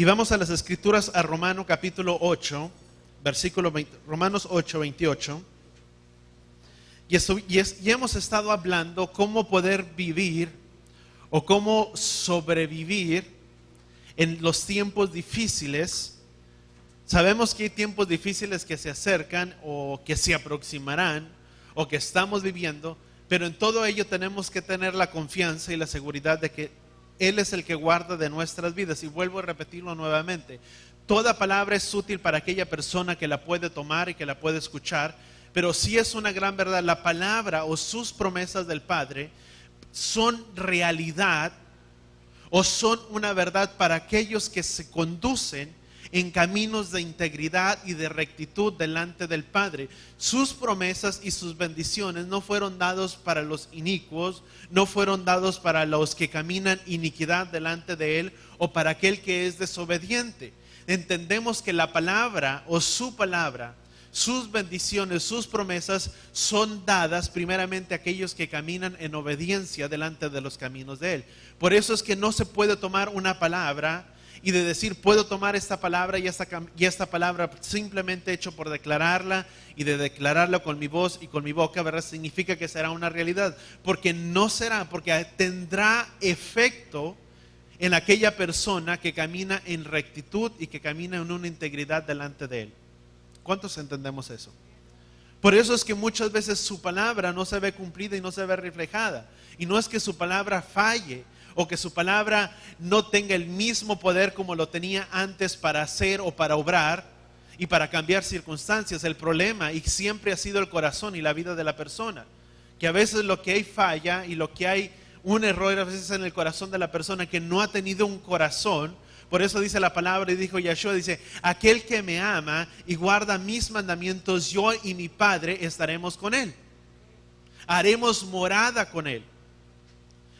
Y vamos a las Escrituras, a Romanos capítulo 8, versículo 20, Romanos 8, 28. Y hemos estado hablando cómo poder vivir o cómo sobrevivir en los tiempos difíciles. Sabemos que hay tiempos difíciles que se acercan o que se aproximarán o que estamos viviendo, pero en todo ello tenemos que tener la confianza y la seguridad de que Él es el que guarda de nuestras vidas. Y vuelvo a repetirlo nuevamente: toda palabra es útil para aquella persona que la puede tomar y que la puede escuchar, pero sí es una gran verdad, la palabra o sus promesas del Padre son realidad o son una verdad para aquellos que se conducen en caminos de integridad y de rectitud delante del Padre. Sus promesas y sus bendiciones no fueron dados para los inicuos, no fueron dados para los que caminan iniquidad delante de Él o para aquel que es desobediente. Entendemos que la palabra o su palabra, sus bendiciones, sus promesas son dadas primeramente a aquellos que caminan en obediencia delante de los caminos de Él. Por eso es que no se puede tomar una palabra y de decir puedo tomar esta palabra y esta palabra simplemente hecho por declararla y de declararla con mi voz y con mi boca, ¿verdad? Significa que será una realidad, porque no será, porque tendrá efecto en aquella persona que camina en rectitud y que camina en una integridad delante de Él. ¿Cuántos entendemos eso? Por eso es que muchas veces su palabra no se ve cumplida y no se ve reflejada. Y no es que su palabra falle o que su palabra no tenga el mismo poder como lo tenía antes para hacer o para obrar y para cambiar circunstancias. El problema, y siempre ha sido el corazón y la vida de la persona, que a veces lo que hay falla y lo que hay un error a veces en el corazón de la persona que no ha tenido un corazón. Por eso dice la palabra y dijo Yeshua, dice: aquel que me ama y guarda mis mandamientos, yo y mi Padre estaremos con él. Haremos morada con él.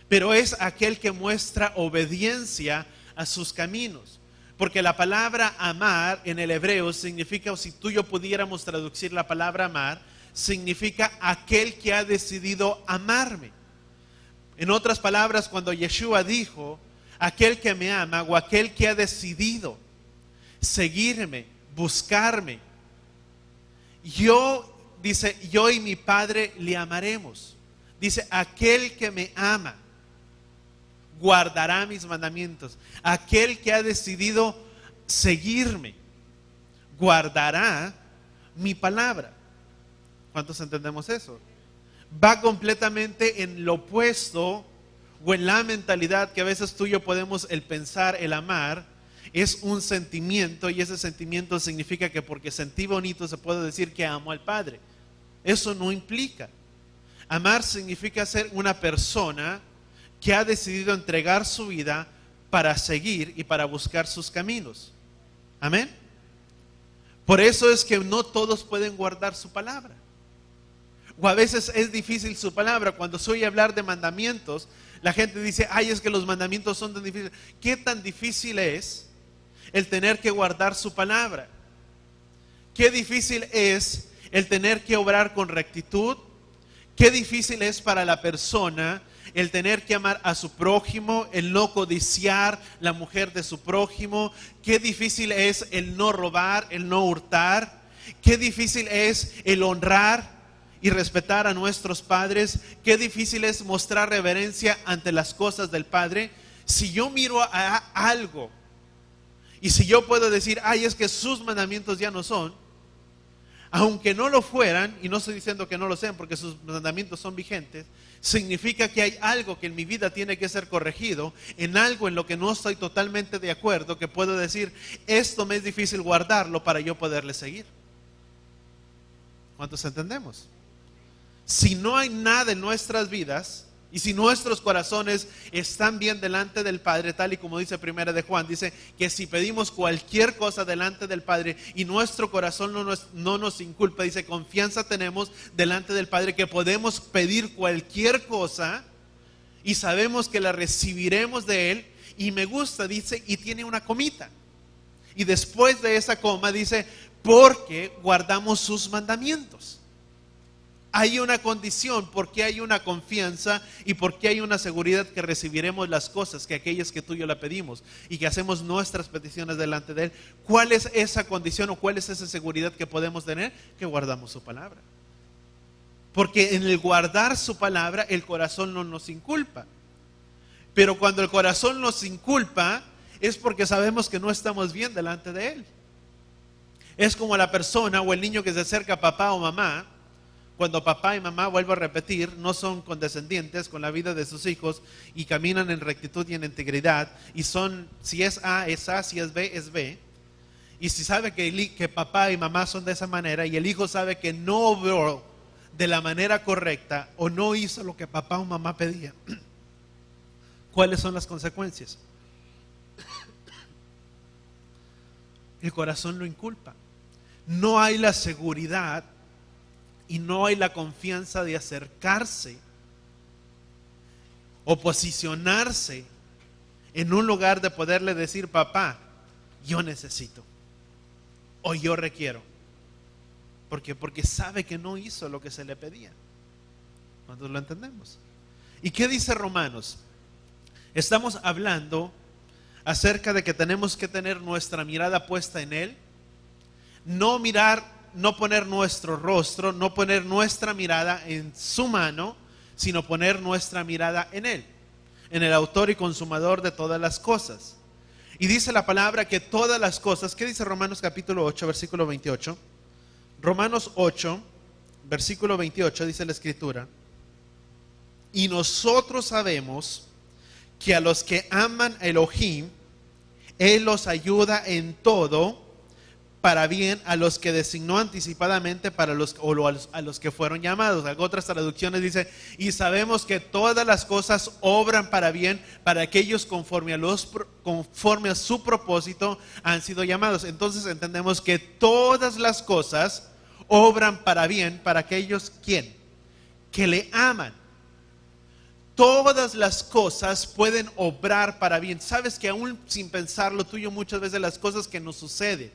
Pero es aquel que muestra obediencia a sus caminos. Porque la palabra amar en el hebreo significa, o si tú y yo pudiéramos traducir la palabra amar, significa aquel que ha decidido amarme. En otras palabras, cuando Yeshua dijo aquel que me ama o aquel que ha decidido seguirme, buscarme, dice, yo y mi Padre le amaremos. Dice, aquel que me ama guardará mis mandamientos. Aquel que ha decidido seguirme guardará mi palabra. ¿Cuántos entendemos eso? Va completamente en lo opuesto o en la mentalidad que a veces tú y yo podemos el pensar. El amar es un sentimiento, y ese sentimiento significa que porque sentí bonito se puede decir que amo al Padre. Eso no implica. Amar significa ser una persona que ha decidido entregar su vida para seguir y para buscar sus caminos. Amén. Por eso es que no todos pueden guardar su palabra. O a veces es difícil su palabra. Cuando se oye hablar de mandamientos, la gente dice, ay, es que los mandamientos son tan difíciles. ¿Qué tan difícil es el tener que guardar su palabra? ¿Qué difícil es el tener que obrar con rectitud? ¿Qué difícil es para la persona el tener que amar a su prójimo, el no codiciar la mujer de su prójimo? Qué difícil es el no robar, el no hurtar. Qué difícil es el honrar y respetar a nuestros padres. Qué difícil es mostrar reverencia ante las cosas del Padre. Si yo miro a algo y si yo puedo decir, ay, es que sus mandamientos ya no son, aunque no lo fueran, y no estoy diciendo que no lo sean porque sus mandamientos son vigentes, significa que hay algo que en mi vida tiene que ser corregido, en algo en lo que no estoy totalmente de acuerdo, que puedo decir, esto me es difícil guardarlo para yo poderle seguir. ¿Cuántos entendemos? Si no hay nada en nuestras vidas y si nuestros corazones están bien delante del Padre, tal y como dice Primera de Juan, dice que si pedimos cualquier cosa delante del Padre y nuestro corazón no nos inculpa, dice, confianza tenemos delante del Padre que podemos pedir cualquier cosa y sabemos que la recibiremos de Él. Y me gusta, dice, y tiene una comita. Y después de esa coma dice, porque guardamos sus mandamientos. Hay una condición, porque hay una confianza y porque hay una seguridad que recibiremos las cosas, que aquellas que tú y yo le pedimos y que hacemos nuestras peticiones delante de Él. ¿Cuál es esa condición o cuál es esa seguridad que podemos tener? Que guardamos su palabra. Porque en el guardar su palabra, el corazón no nos inculpa. Pero cuando el corazón nos inculpa, es porque sabemos que no estamos bien delante de Él. Es como la persona o el niño que se acerca a papá o mamá. Cuando papá y mamá, vuelvo a repetir, no son condescendientes con la vida de sus hijos y caminan en rectitud y en integridad, y son, si es A, es A, si es B, es B. Y si sabe que papá y mamá son de esa manera y el hijo sabe que no obró de la manera correcta o no hizo lo que papá o mamá pedía, ¿cuáles son las consecuencias? El corazón lo inculpa. No hay la seguridad y no hay la confianza de acercarse o posicionarse en un lugar de poderle decir: papá, yo necesito o yo requiero. ¿Por qué? Porque sabe que no hizo lo que se le pedía. ¿Cuántos lo entendemos? ¿Y qué dice Romanos? Estamos hablando acerca de que tenemos que tener nuestra mirada puesta en Él, no poner nuestro rostro, no poner nuestra mirada en su mano, sino poner nuestra mirada en Él, en el autor y consumador de todas las cosas. Y dice la palabra que todas las cosas, ¿qué dice Romanos capítulo 8, versículo 28? Romanos 8, versículo 28 dice la Escritura: y nosotros sabemos que a los que aman a Elohim, Él los ayuda en todo para bien, a los que designó anticipadamente a los que fueron llamados. Otras traducciones dice: y sabemos que todas las cosas obran para bien para aquellos conforme a su propósito han sido llamados. Entonces entendemos que todas las cosas obran para bien para aquellos, ¿quién? Que le aman. Todas las cosas pueden obrar para bien. Sabes que aún sin pensarlo tuyo, muchas veces las cosas que nos suceden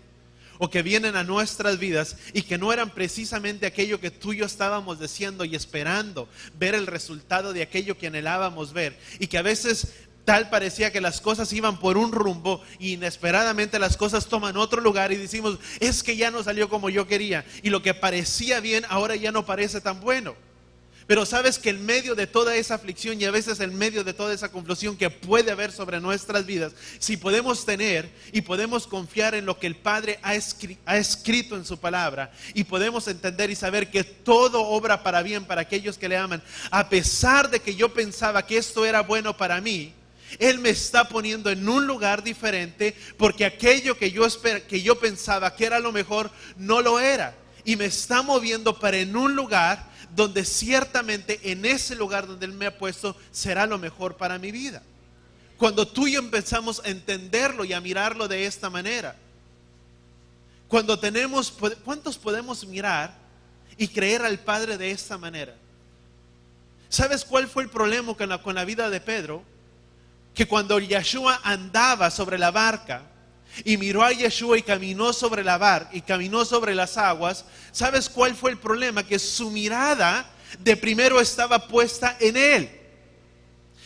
o que vienen a nuestras vidas y que no eran precisamente aquello que tú y yo estábamos deseando y esperando ver el resultado de aquello que anhelábamos ver, y que a veces tal parecía que las cosas iban por un rumbo y inesperadamente las cosas toman otro lugar y decimos: es que ya no salió como yo quería, y lo que parecía bien ahora ya no parece tan bueno. Pero sabes que en medio de toda esa aflicción y a veces en medio de toda esa confusión que puede haber sobre nuestras vidas, si podemos tener y podemos confiar en lo que el Padre ha escrito en su palabra, y podemos entender y saber que todo obra para bien para aquellos que le aman, a pesar de que yo pensaba que esto era bueno para mí, Él me está poniendo en un lugar diferente, porque aquello que yo pensaba que era lo mejor no lo era, y me está moviendo para en un lugar donde ciertamente en ese lugar donde Él me ha puesto será lo mejor para mi vida. Cuando tú y yo empezamos a entenderlo y a mirarlo de esta manera, ¿cuántos podemos mirar y creer al Padre de esta manera? ¿Sabes cuál fue el problema con la vida de Pedro? Que cuando Yeshua andaba sobre la barca y miró a Yeshua y caminó sobre la barca y caminó sobre las aguas, ¿sabes cuál fue el problema? Que su mirada de primero estaba puesta en Él.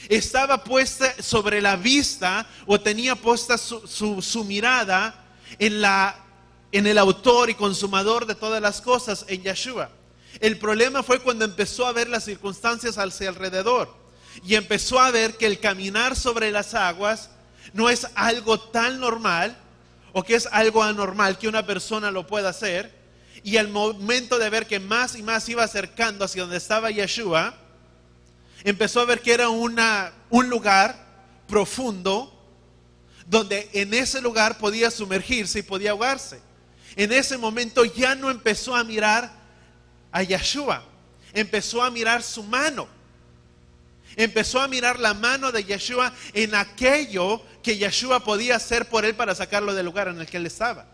Estaba puesta sobre la vista, o tenía puesta su mirada en el autor y consumador de todas las cosas, en Yeshua. El problema fue cuando empezó a ver las circunstancias hacia alrededor y empezó a ver que el caminar sobre las aguas no es algo tan normal, o que es algo anormal que una persona lo pueda hacer. Y al momento de ver que más y más iba acercando hacia donde estaba Yeshua, empezó a ver que era un lugar profundo, donde en ese lugar podía sumergirse y podía ahogarse. En ese momento ya no empezó a mirar a Yeshua, empezó a mirar su mano. Empezó a mirar la mano de Yeshua en aquello que Yeshua podía hacer por él para sacarlo del lugar en el que él estaba.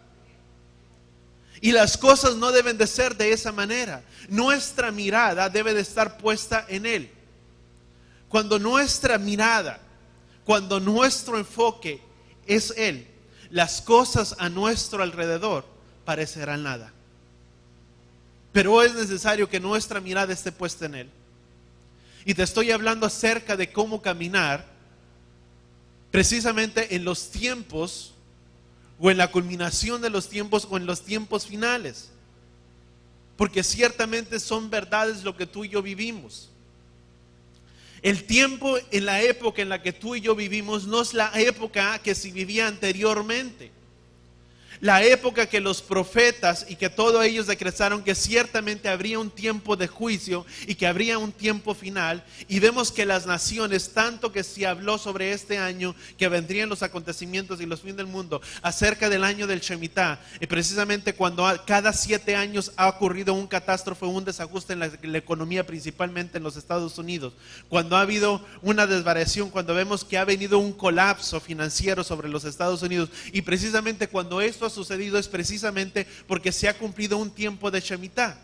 Y las cosas no deben de ser de esa manera. Nuestra mirada debe de estar puesta en Él. Cuando nuestra mirada, cuando nuestro enfoque es Él, las cosas a nuestro alrededor parecerán nada. pero es necesario que nuestra mirada esté puesta en Él. Y te estoy hablando acerca de cómo caminar precisamente en los tiempos, o en la culminación de los tiempos, o en los tiempos finales. Porque ciertamente son verdades lo que tú y yo vivimos. El tiempo en la época en la que tú y yo vivimos no es la época que se vivía anteriormente. La época que los profetas y que todos ellos decretaron que ciertamente habría un tiempo de juicio y que habría un tiempo final. Y vemos que las naciones, tanto que se habló sobre este año, que vendrían los acontecimientos y los fines del mundo, acerca del año del Shemitah, y precisamente cuando cada 7 años ha ocurrido un catástrofe, un desajuste en la economía, principalmente en los Estados Unidos, cuando ha habido una desvariación, cuando vemos que ha venido un colapso financiero sobre los Estados Unidos, y precisamente cuando esto ha sucedido es precisamente porque se ha cumplido un tiempo de Shemitah,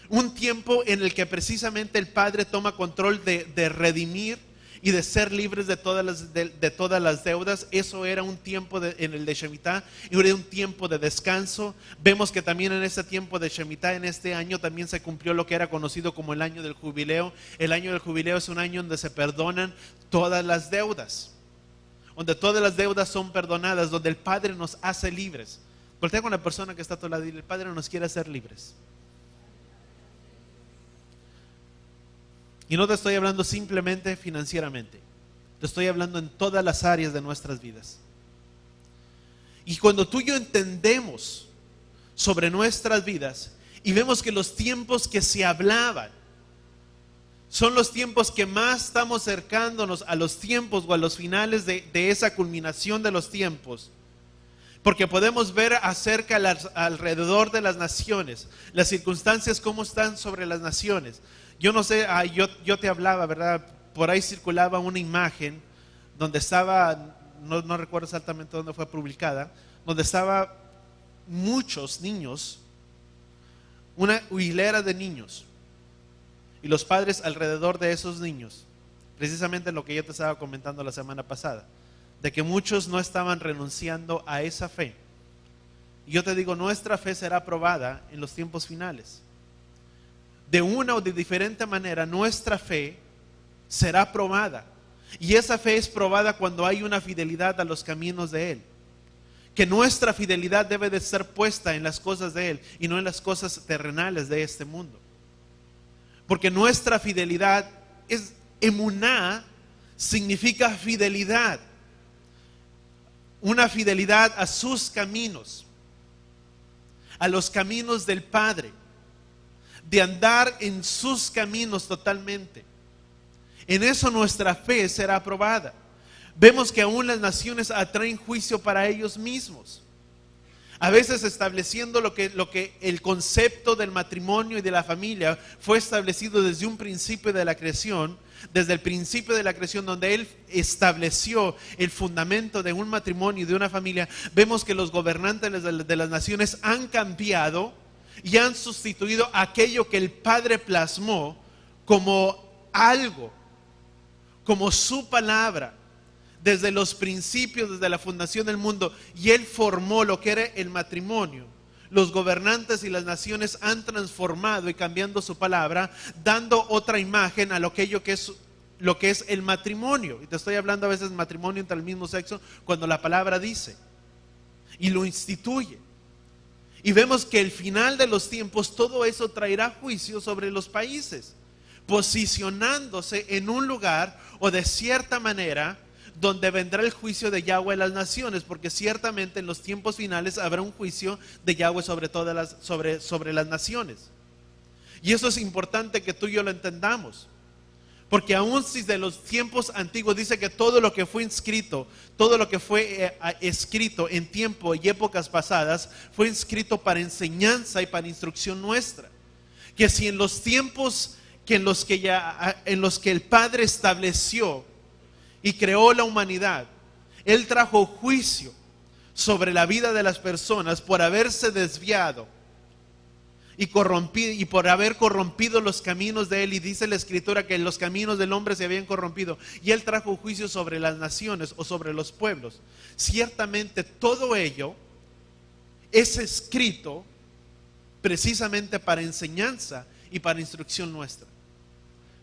un tiempo en el que precisamente el Padre toma control de redimir y de ser libres de todas las deudas. Eso era un tiempo en el de Shemitah, y era un tiempo de descanso. Vemos que también en ese tiempo de Shemitah, en este año, también se cumplió lo que era conocido como el año del jubileo. El año del jubileo es un año donde se perdonan todas las deudas, donde todas las deudas son perdonadas, donde el Padre nos hace libres. Voltea con la persona que está a tu lado y dile: el Padre nos quiere hacer libres. Y no te estoy hablando simplemente financieramente, te estoy hablando en todas las áreas de nuestras vidas. Y cuando tú y yo entendemos sobre nuestras vidas y vemos que los tiempos que se hablaban son los tiempos que más estamos acercándonos a los tiempos o a los finales de esa culminación de los tiempos, porque podemos ver acerca alrededor de las naciones, las circunstancias cómo están sobre las naciones. Yo no sé, yo te hablaba, ¿verdad? Por ahí circulaba una imagen donde estaba, no recuerdo exactamente dónde fue publicada, donde estaba muchos niños, una hilera de niños, y los padres alrededor de esos niños. Precisamente lo que yo te estaba comentando la semana pasada, de que muchos no estaban renunciando a esa fe. Y yo te digo, nuestra fe será probada en los tiempos finales. De una o de diferente manera, nuestra fe será probada. Y esa fe es probada cuando hay una fidelidad a los caminos de Él. Que nuestra fidelidad debe de ser puesta en las cosas de Él y no en las cosas terrenales de este mundo. Porque nuestra fidelidad es emuná, significa fidelidad. Una fidelidad a sus caminos, a los caminos del Padre, de andar en sus caminos totalmente. En eso nuestra fe será aprobada. Vemos que aún las naciones atraen juicio para ellos mismos, a veces estableciendo lo que el concepto del matrimonio y de la familia fue establecido desde un principio de la creación, desde el principio de la creación, donde Él estableció el fundamento de un matrimonio y de una familia. Vemos que los gobernantes de las naciones han cambiado y han sustituido aquello que el Padre plasmó como algo, como su palabra, desde los principios, desde la fundación del mundo, y Él formó lo que era el matrimonio. Los gobernantes y las naciones han transformado y cambiando su palabra, dando otra imagen a lo que es el matrimonio. Y te estoy hablando a veces de matrimonio entre el mismo sexo, cuando la palabra dice y lo instituye. Y vemos que el final de los tiempos, todo eso traerá juicio sobre los países, posicionándose en un lugar o de cierta manera donde vendrá el juicio de Yahweh a las naciones, porque ciertamente en los tiempos finales habrá un juicio de Yahweh sobre las naciones. Y eso es importante que tú y yo lo entendamos, porque aún si de los tiempos antiguos dice que todo lo que fue inscrito, todo lo que fue escrito en tiempo y épocas pasadas, fue inscrito para enseñanza y para instrucción nuestra. Que si en los tiempos en los que el Padre estableció y creó la humanidad, Él trajo juicio sobre la vida de las personas por haberse desviado y por haber corrompido los caminos de Él. Y dice la Escritura que los caminos del hombre se habían corrompido, y Él trajo juicio sobre las naciones o sobre los pueblos. Ciertamente todo ello es escrito precisamente para enseñanza y para instrucción nuestra,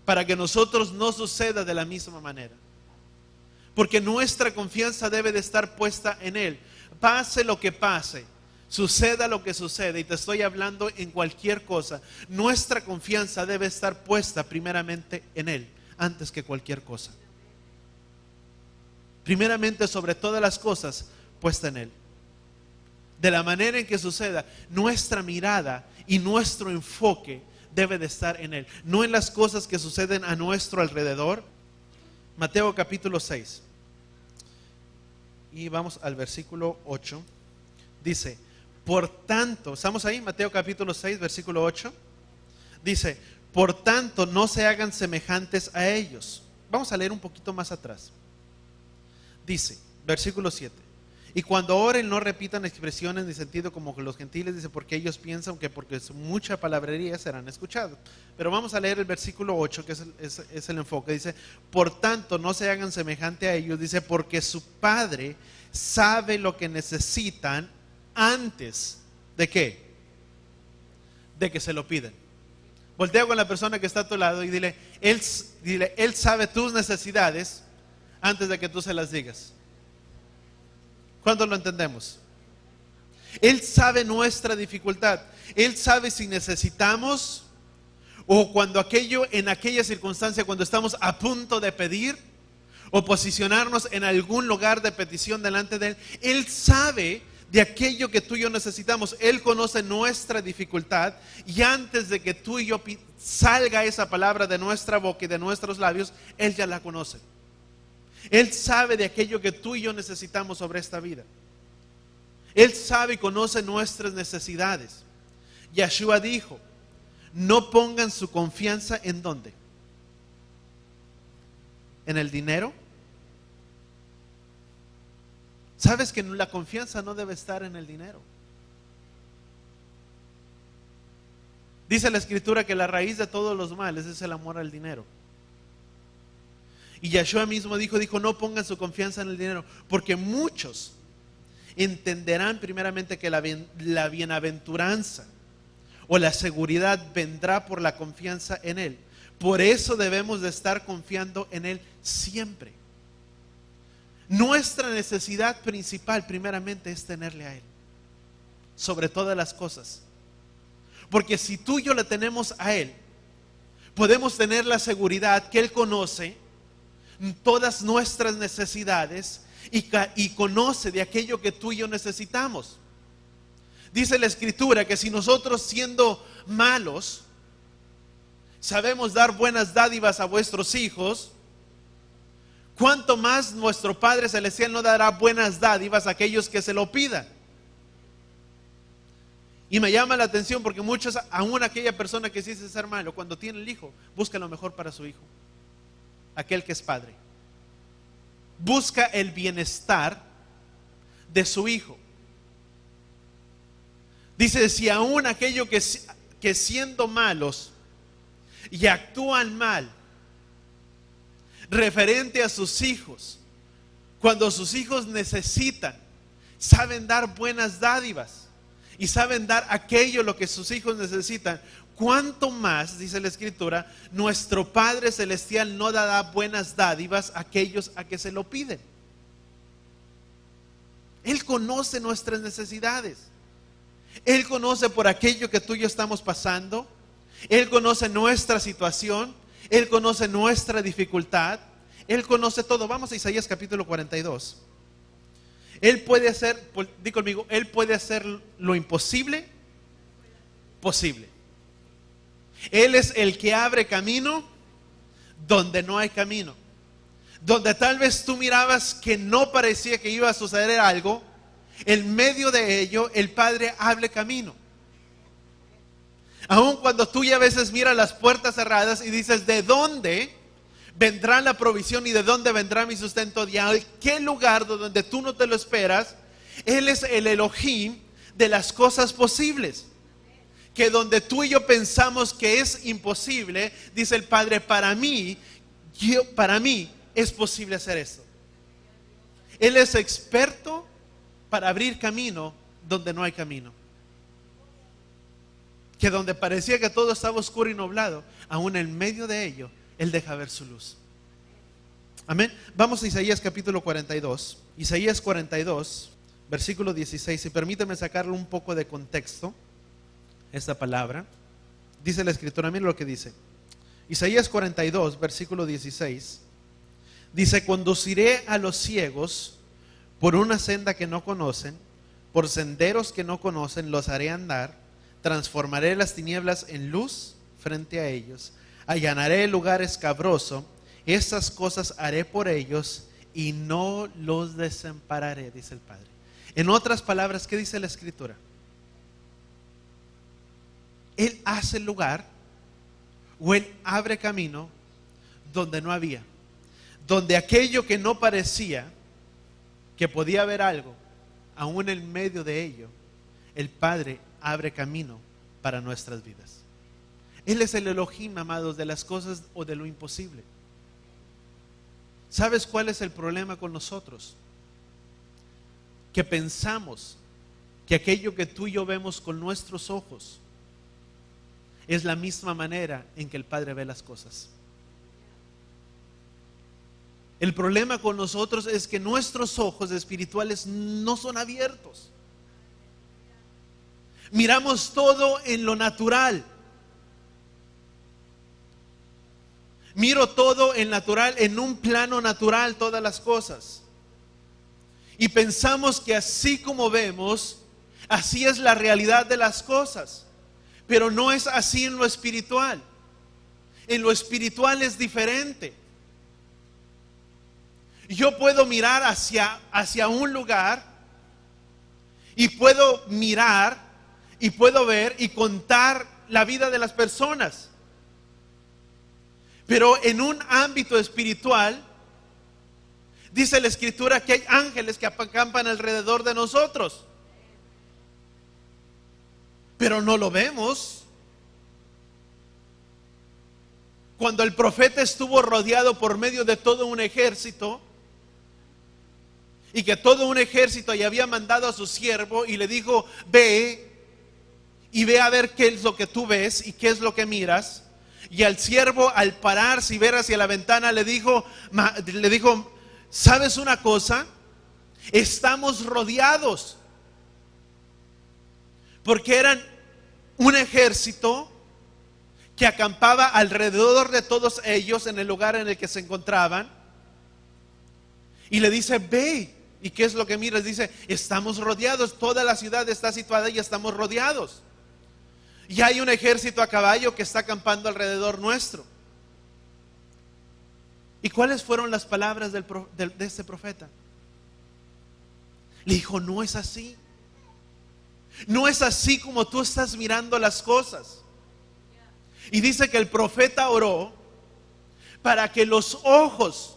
para que nosotros no suceda de la misma manera. Porque nuestra confianza debe de estar puesta en Él. Pase lo que pase, suceda lo que suceda, y te estoy hablando en cualquier cosa, nuestra confianza debe estar puesta primeramente en Él, antes que cualquier cosa. Primeramente, sobre todas las cosas, puesta en Él. De la manera en que suceda, nuestra mirada y nuestro enfoque debe de estar en Él, no en las cosas que suceden a nuestro alrededor. Mateo capítulo 6. Y vamos al versículo 8. Dice, por tanto, ¿estamos ahí? Mateo capítulo 6, versículo 8. Dice, por tanto, no se hagan semejantes a ellos. Vamos a leer un poquito más atrás. Dice, versículo 7. Y cuando oren no repitan expresiones ni sentido como los gentiles, dice, porque ellos piensan que porque es mucha palabrería serán escuchados. Pero vamos a leer el versículo 8, que es el enfoque. Dice, por tanto no se hagan semejante a ellos, dice, porque su Padre sabe lo que necesitan antes de ¿qué? De que se lo piden. Voltea con la persona que está a tu lado y dile, Él sabe tus necesidades antes de que tú se las digas. ¿Cuándo lo entendemos? Él sabe nuestra dificultad. Él sabe si necesitamos, o cuando en aquella circunstancia, cuando estamos a punto de pedir o posicionarnos en algún lugar de petición delante de Él. Él sabe de aquello que tú y yo necesitamos. Él conoce nuestra dificultad, y antes de que tú y yo salga esa palabra de nuestra boca y de nuestros labios, Él ya la conoce. Él sabe de aquello que tú y yo necesitamos sobre esta vida. Él sabe y conoce nuestras necesidades. Yeshua dijo, no pongan su confianza ¿en dónde? ¿En el dinero? ¿Sabes que la confianza no debe estar en el dinero? Dice la Escritura que la raíz de todos los males es el amor al dinero. Y Yeshua mismo dijo, no pongan su confianza en el dinero, porque muchos entenderán primeramente que la bienaventuranza o la seguridad vendrá por la confianza en Él. Por eso debemos de estar confiando en Él siempre. Nuestra necesidad principal primeramente es tenerle a Él sobre todas las cosas. Porque si tú y yo le tenemos a Él, podemos tener la seguridad que Él conoce todas nuestras necesidades y conoce de aquello que tú y yo necesitamos. Dice la Escritura que si nosotros, siendo malos, sabemos dar buenas dádivas a vuestros hijos, ¿cuánto más nuestro Padre Celestial no dará buenas dádivas a aquellos que se lo pidan? Y me llama la atención porque muchos, aún aquella persona que dice ser malo, cuando tiene el hijo, busca lo mejor para su hijo. Aquel que es padre busca el bienestar de su hijo. Dice, si aún aquello que siendo malos y actúan mal referente a sus hijos, cuando sus hijos necesitan, saben dar buenas dádivas y saben dar aquello lo que sus hijos necesitan, cuánto más, dice la Escritura, nuestro Padre Celestial no dará buenas dádivas a aquellos a que se lo piden. Él conoce nuestras necesidades. Él conoce por aquello que tú y yo estamos pasando. Él conoce nuestra situación. Él conoce nuestra dificultad. Él conoce todo. Vamos a Isaías capítulo 42. Él puede hacer, di conmigo, Él puede hacer lo imposible posible. Él es el que abre camino donde no hay camino. Donde tal vez tú mirabas que no parecía que iba a suceder algo, en medio de ello el Padre abre camino. Aun cuando tú ya a veces miras las puertas cerradas y dices, ¿de dónde vendrá la provisión y de dónde vendrá mi sustento diario? ¿Qué lugar donde tú no te lo esperas? Él es el Elohim de las cosas posibles. Que donde tú y yo pensamos que es imposible, dice el Padre, para mí es posible hacer esto. Él es experto para abrir camino donde no hay camino. que donde parecía que todo estaba oscuro y nublado, aún en medio de ello, Él deja ver su luz. Amén. Vamos a Isaías capítulo 42. Isaías 42, versículo 16. Y permíteme sacarle un poco de contexto esta palabra. Dice la escritura, miren lo que dice. Isaías 42, versículo 16. Dice: conduciré a los ciegos por una senda que no conocen, por senderos que no conocen los haré andar, transformaré las tinieblas en luz frente a ellos, allanaré el lugar escabroso, estas cosas haré por ellos y no los desampararé, dice el Padre. En otras palabras, ¿qué dice la escritura? Él hace lugar, o Él abre camino donde no había, donde aquello que no parecía que podía haber algo, aún en medio de ello, el Padre abre camino para nuestras vidas. Él es el Elohim, amados, de las cosas o de lo imposible. ¿Sabes cuál es el problema con nosotros? Que pensamos que aquello que tú y yo vemos con nuestros ojos es la misma manera en que el Padre ve las cosas. El problema con nosotros es que nuestros ojos espirituales no son abiertos. Miramos todo en lo natural. Miro todo en natural, en un plano natural, todas las cosas. Y pensamos que así como vemos, así es la realidad de las cosas. Pero no es así en lo espiritual. En lo espiritual es diferente. Yo puedo mirar hacia un lugar y puedo mirar y puedo ver y contar la vida de las personas. Pero en un ámbito espiritual, dice la escritura que hay ángeles que acampan alrededor de nosotros. Pero no lo vemos. Cuando el profeta estuvo rodeado por medio de todo un ejército, y que todo un ejército y había mandado a su siervo y le dijo: ve y ve a ver qué es lo que tú ves y qué es lo que miras. Y al siervo, al pararse y ver hacia la ventana, le dijo: ¿sabes una cosa? Estamos rodeados. Porque eran un ejército que acampaba alrededor de todos ellos en el lugar en el que se encontraban. Y le dice: ve. ¿Y qué es lo que miras? Dice: estamos rodeados, toda la ciudad está situada y estamos rodeados. Y hay un ejército a caballo que está acampando alrededor nuestro. ¿Y cuáles fueron las palabras de este profeta? Le dijo: no es así. No es así como tú estás mirando las cosas. Y dice que el profeta oró para que los ojos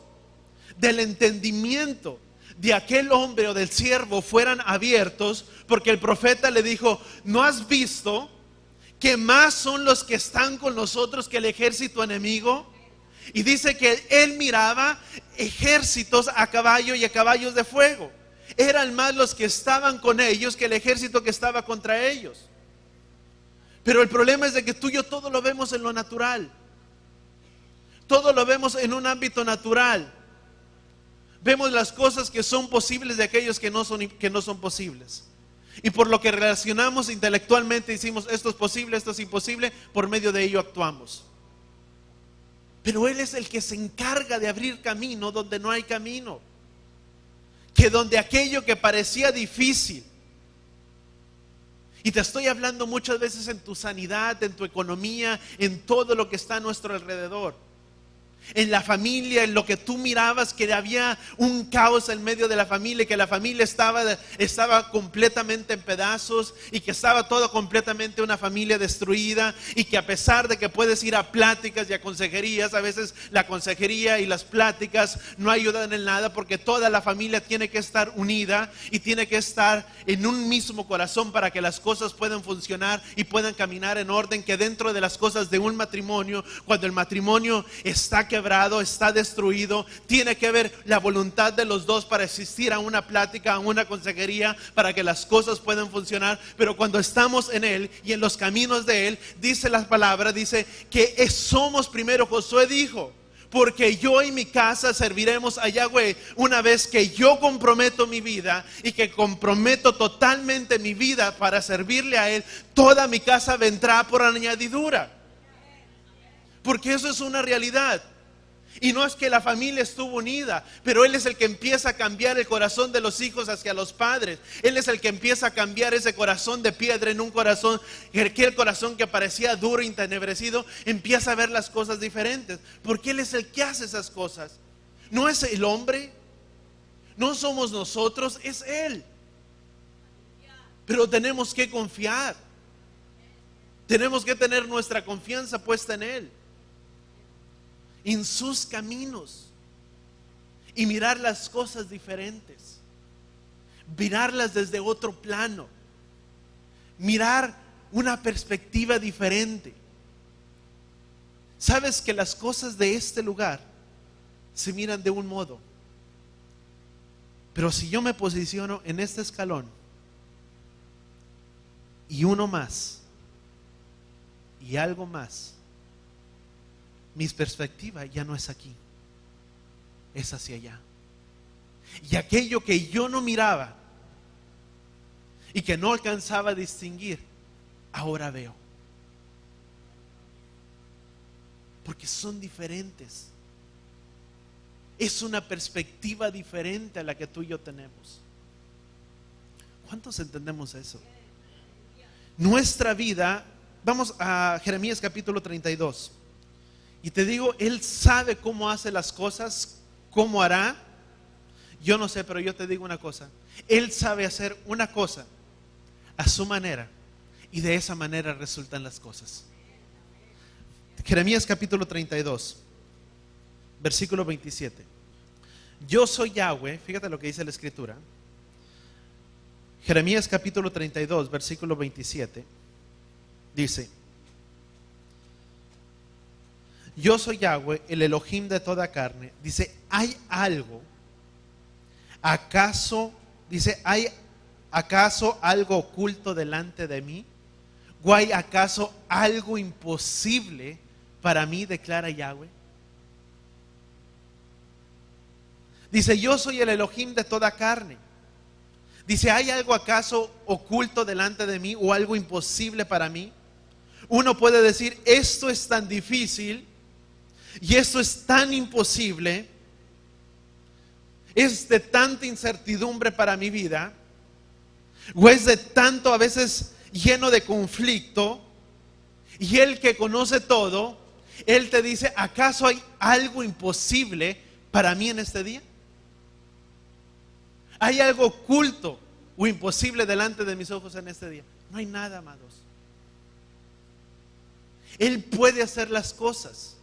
del entendimiento de aquel hombre o del siervo fueran abiertos, porque el profeta le dijo: ¿no has visto que más son los que están con nosotros que el ejército enemigo? Y dice que él miraba ejércitos a caballo y a caballos de fuego. Eran más los que estaban con ellos que el ejército que estaba contra ellos. Pero el problema es de que tú y yo todo lo vemos en lo natural. Todo lo vemos en un ámbito natural. Vemos las cosas que son posibles de aquellos que no son posibles. Y por lo que relacionamos intelectualmente, decimos: esto es posible, esto es imposible. Por medio de ello actuamos. Pero Él es el que se encarga de abrir camino donde no hay camino. Que donde aquello que parecía difícil, y te estoy hablando muchas veces en tu sanidad, en tu economía, en todo lo que está a nuestro alrededor, en la familia, en lo que tú mirabas que había un caos en medio de la familia, que la familia estaba completamente en pedazos, y que estaba todo completamente una familia destruida, y que a pesar de que puedes ir a pláticas y a consejerías, a veces la consejería y las pláticas no ayudan en nada, porque toda la familia tiene que estar unida y tiene que estar en un mismo corazón para que las cosas puedan funcionar y puedan caminar en orden. Que dentro de las cosas de un matrimonio, cuando el matrimonio está quebrado, está destruido. Tiene que haber la voluntad de los dos para asistir a una plática, a una consejería, para que las cosas puedan funcionar. Pero cuando estamos en Él y en los caminos de Él, dice la palabra, dice que somos primero. Josué dijo: porque yo y mi casa serviremos a Yahweh. Una vez que yo comprometo mi vida y que comprometo totalmente mi vida para servirle a Él, toda mi casa vendrá por añadidura. Porque eso es una realidad. Y no es que la familia estuvo unida, pero Él es el que empieza a cambiar el corazón de los hijos hacia los padres. Él es el que empieza a cambiar ese corazón de piedra en un corazón, aquel corazón que parecía duro, entenebrecido, empieza a ver las cosas diferentes. Porque Él es el que hace esas cosas. No es el hombre, no somos nosotros, es Él. Pero tenemos que confiar. Tenemos que tener nuestra confianza puesta en Él, en sus caminos, y mirar las cosas diferentes, mirarlas desde otro plano, mirar una perspectiva diferente. Sabes que las cosas de este lugar se miran de un modo, pero si yo me posiciono en este escalón y uno más y algo más, mi perspectiva ya no es aquí, es hacia allá. Y aquello que yo no miraba y que no alcanzaba a distinguir, ahora veo. Porque son diferentes. Es una perspectiva diferente a la que tú y yo tenemos. ¿Cuántos entendemos eso? Nuestra vida, vamos a Jeremías capítulo 32. Y te digo, Él sabe cómo hace las cosas, cómo hará. Yo no sé, pero yo te digo una cosa: Él sabe hacer una cosa a su manera, y de esa manera resultan las cosas. Jeremías capítulo 32, versículo 27. Yo soy Yahweh, fíjate lo que dice la escritura. Jeremías capítulo 32, versículo 27. Dice: yo soy Yahweh, el Elohim de toda carne. Dice: ¿hay algo? ¿Acaso? Dice: ¿hay acaso algo oculto delante de mí? ¿O hay acaso algo imposible para mí? Declara Yahweh. Dice: yo soy el Elohim de toda carne. Dice: ¿hay algo acaso oculto delante de mí o algo imposible para mí? Uno puede decir: esto es tan difícil y esto es tan imposible, es de tanta incertidumbre para mi vida, o es de tanto, a veces lleno de conflicto. Y Él, que conoce todo, Él te dice: ¿acaso hay algo imposible para mí en este día? ¿Hay algo oculto o imposible delante de mis ojos en este día? No hay nada, amados. Él puede hacer las cosas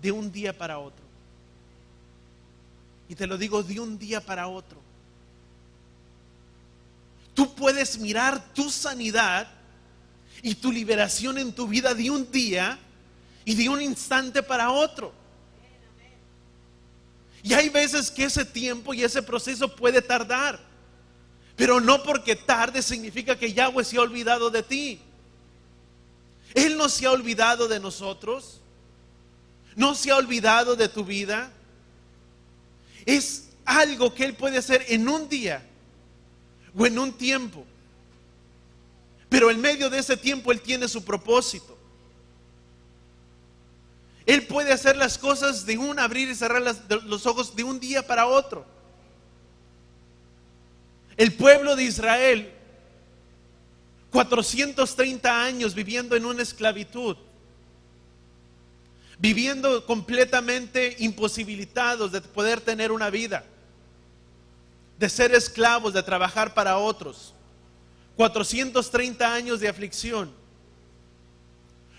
de un día para otro. Y te lo digo, de un día para otro. Tú puedes mirar tu sanidad y tu liberación en tu vida de un día y de un instante para otro. Y hay veces que ese tiempo y ese proceso puede tardar, pero no porque tarde significa que Yahweh se ha olvidado de ti. Él no se ha olvidado de nosotros, no se ha olvidado de tu vida. Es algo que Él puede hacer en un día o en un tiempo, pero en medio de ese tiempo Él tiene su propósito. Él puede hacer las cosas de un abrir y cerrar los ojos de un día para otro. El pueblo de Israel, 430 años viviendo en una esclavitud, viviendo completamente imposibilitados de poder tener una vida, de ser esclavos, de trabajar para otros. 430 años de aflicción.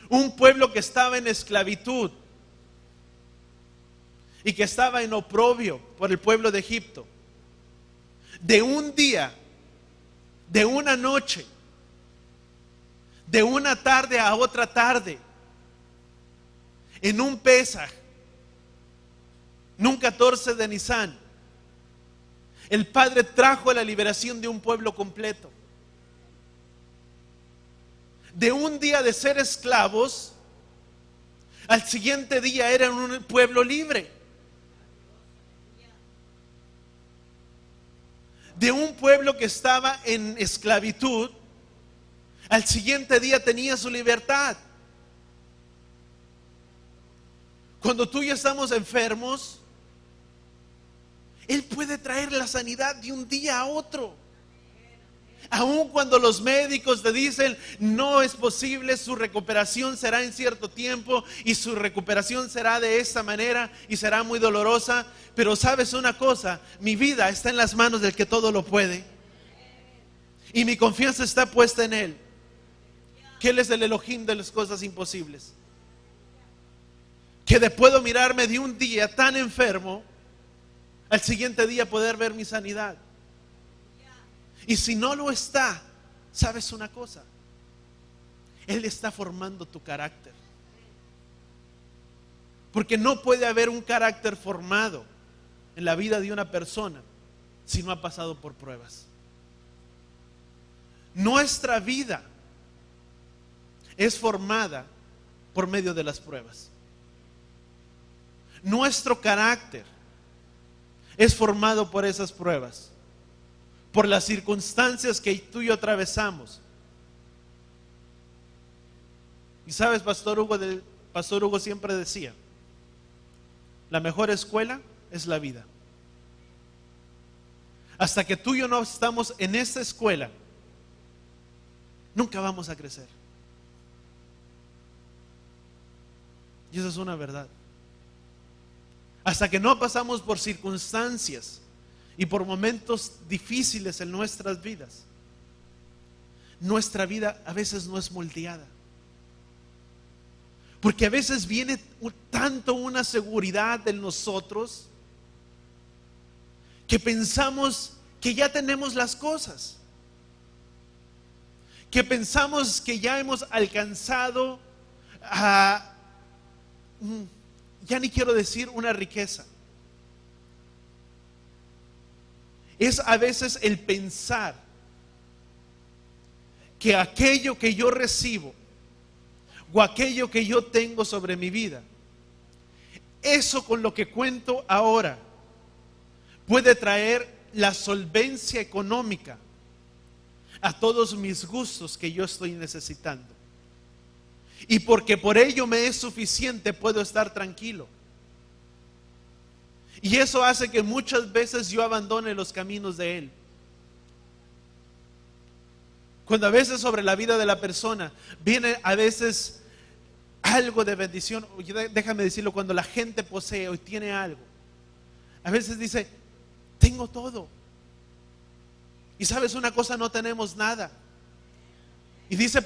Un pueblo que estaba en esclavitud y que estaba en oprobio por el pueblo de Egipto. De un día, de una noche, de una tarde a otra tarde, en un Pesaj, en un 14 de Nisan, el Padre trajo la liberación de un pueblo completo. De un día de ser esclavos, al siguiente día eran un pueblo libre. De un pueblo que estaba en esclavitud, al siguiente día tenía su libertad. Cuando tú y yo estamos enfermos, Él puede traer la sanidad de un día a otro. Aun cuando los médicos te dicen no es posible, su recuperación será en cierto tiempo y su recuperación será de esta manera y será muy dolorosa. Pero sabes una cosa, mi vida está en las manos del que todo lo puede. Y mi confianza está puesta en Él. Que Él es el Elohim de las cosas imposibles. Que puedo mirarme de un día tan enfermo, al siguiente día poder ver mi sanidad. Y si no lo está, ¿sabes una cosa? Él está formando tu carácter. Porque no puede haber un carácter formado en la vida de una persona si no ha pasado por pruebas. Nuestra vida es formada por medio de las pruebas. Nuestro carácter es formado por esas pruebas, por las circunstancias que tú y yo atravesamos. Y sabes, Pastor Hugo siempre decía, la mejor escuela es la vida. Hasta que tú y yo no estamos en esta escuela, nunca vamos a crecer. Y eso es una verdad. Hasta que no pasamos por circunstancias y por momentos difíciles en nuestras vidas, nuestra vida a veces no es moldeada. Porque a veces viene tanto una seguridad en nosotros que pensamos que ya tenemos las cosas, que pensamos que ya hemos alcanzado ya ni quiero decir una riqueza. Es a veces el pensar que aquello que yo recibo o aquello que yo tengo sobre mi vida, eso con lo que cuento ahora puede traer la solvencia económica a todos mis gustos que yo estoy necesitando. Y porque por ello me es suficiente, puedo estar tranquilo. Y eso hace que muchas veces yo abandone los caminos de Él. Cuando a veces sobre la vida de la persona viene a veces algo de bendición, déjame decirlo, cuando la gente posee o tiene algo, a veces dice, tengo todo. Y sabes una cosa, no tenemos nada. Y dice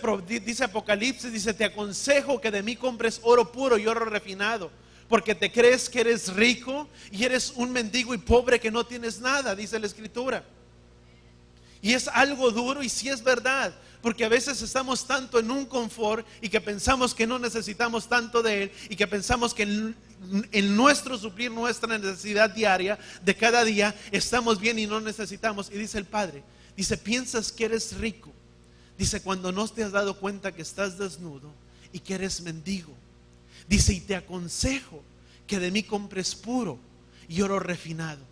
Apocalipsis, dice, te aconsejo que de mí compres oro puro y oro refinado, porque te crees que eres rico y eres un mendigo y pobre que no tienes nada, dice la Escritura. Y es algo duro y sí es verdad, porque a veces estamos tanto en un confort y que pensamos que no necesitamos tanto de Él y que pensamos que en nuestro suplir nuestra necesidad diaria de cada día estamos bien y no necesitamos. Y dice el Padre, dice, piensas que eres rico. Dice, cuando no te has dado cuenta que estás desnudo y que eres mendigo. Dice, y te aconsejo que de mí compres puro y oro refinado.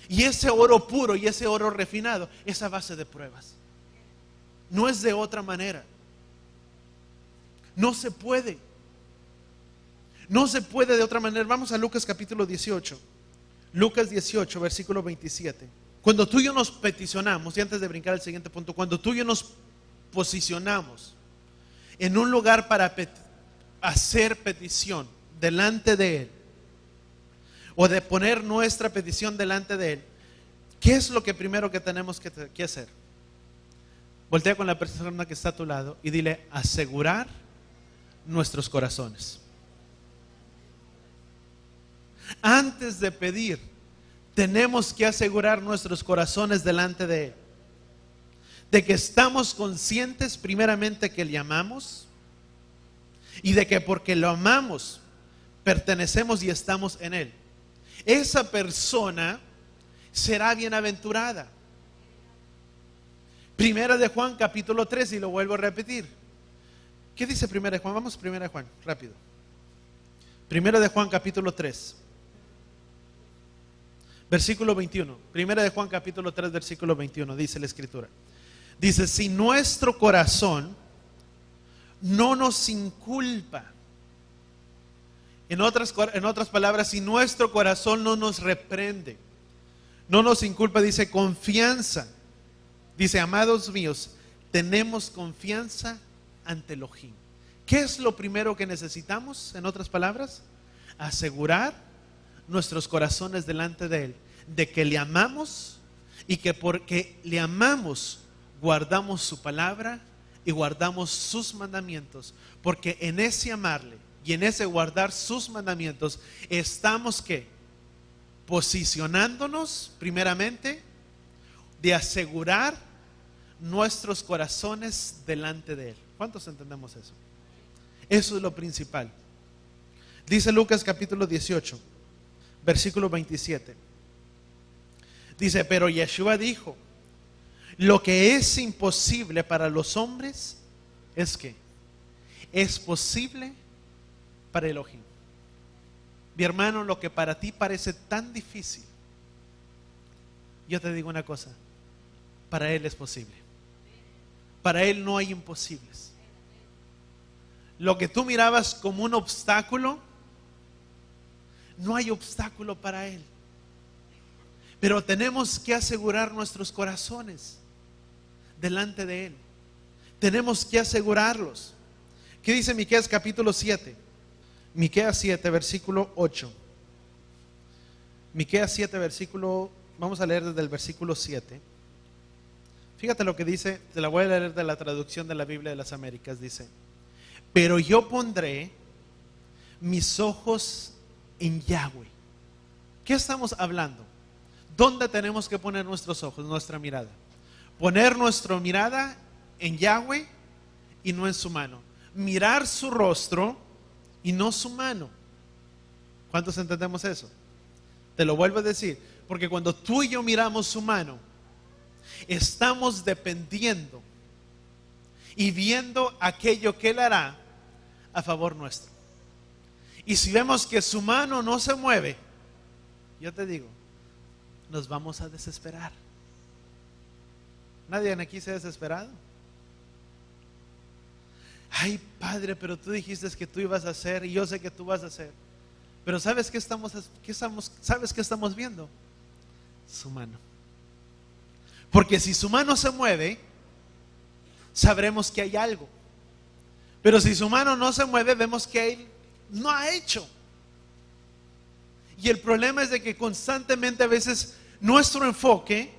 Y ese oro puro y ese oro refinado es a base de pruebas. No es de otra manera. No se puede. No se puede de otra manera. Vamos a Lucas capítulo 18. Lucas 18, versículo 27. Cuando tú y yo nos peticionamos, y antes de brincar al siguiente punto, cuando tú y yo nos posicionamos en un lugar para hacer petición delante de Él, o de poner nuestra petición delante de Él, ¿qué es lo que primero que tenemos que hacer? Voltea con la persona que está a tu lado y dile, asegurar nuestros corazones. Antes de pedir, tenemos que asegurar nuestros corazones delante de Él, de que estamos conscientes primeramente que le amamos y de que porque lo amamos pertenecemos y estamos en Él. esa persona será bienaventurada. Primera de Juan capítulo 3, y lo vuelvo a repetir. ¿Qué dice Primera de Juan? Vamos, Primera de Juan, rápido. Primera de Juan capítulo 3, versículo 21. Primera de Juan capítulo 3, versículo 21, dice la Escritura. Dice, si nuestro corazón no nos inculpa, en otras palabras, si nuestro corazón no nos reprende, no nos inculpa, dice confianza. Dice, amados míos, tenemos confianza ante Elohim. ¿Qué es lo primero que necesitamos? En otras palabras, asegurar nuestros corazones delante de Él, de que le amamos y que porque le amamos, guardamos su palabra y guardamos sus mandamientos. Porque en ese amarle y en ese guardar sus mandamientos, estamos ¿qué? Posicionándonos primeramente de asegurar nuestros corazones delante de Él. ¿Cuántos entendemos eso? Eso es lo principal. Dice Lucas capítulo 18, versículo 27. Dice, pero Yeshua dijo, lo que es imposible para los hombres es que es posible para Elohim. Mi hermano, lo que para ti parece tan difícil, yo te digo una cosa, para Él es posible. Para Él no hay imposibles. Lo que tú mirabas como un obstáculo, no hay obstáculo para Él. Pero tenemos que asegurar nuestros corazones delante de Él. Tenemos que asegurarlos. ¿Qué dice Miqueas capítulo 7? Miqueas 7, versículo 8. Miqueas 7, versículo, vamos a leer desde el versículo 7. Fíjate lo que dice, te la voy a leer de la traducción de la Biblia de las Américas. Dice, pero yo pondré mis ojos en Yahweh. ¿Qué estamos hablando? ¿Dónde tenemos que poner nuestros ojos, nuestra mirada? Poner nuestra mirada en Yahweh y no en su mano. Mirar su rostro y no su mano. ¿Cuántos entendemos eso? Te lo vuelvo a decir, porque cuando tú y yo miramos su mano, estamos dependiendo y viendo aquello que Él hará a favor nuestro. Y si vemos que su mano no se mueve, yo te digo, nos vamos a desesperar. ¿Nadie aquí se ha desesperado? Ay, Padre, pero tú dijiste que tú ibas a hacer y yo sé que tú vas a hacer. Pero ¿sabes qué estamos viendo? Su mano. Porque si su mano se mueve, sabremos que hay algo. Pero si su mano no se mueve, vemos que Él no ha hecho. Y el problema es de que constantemente a veces nuestro enfoque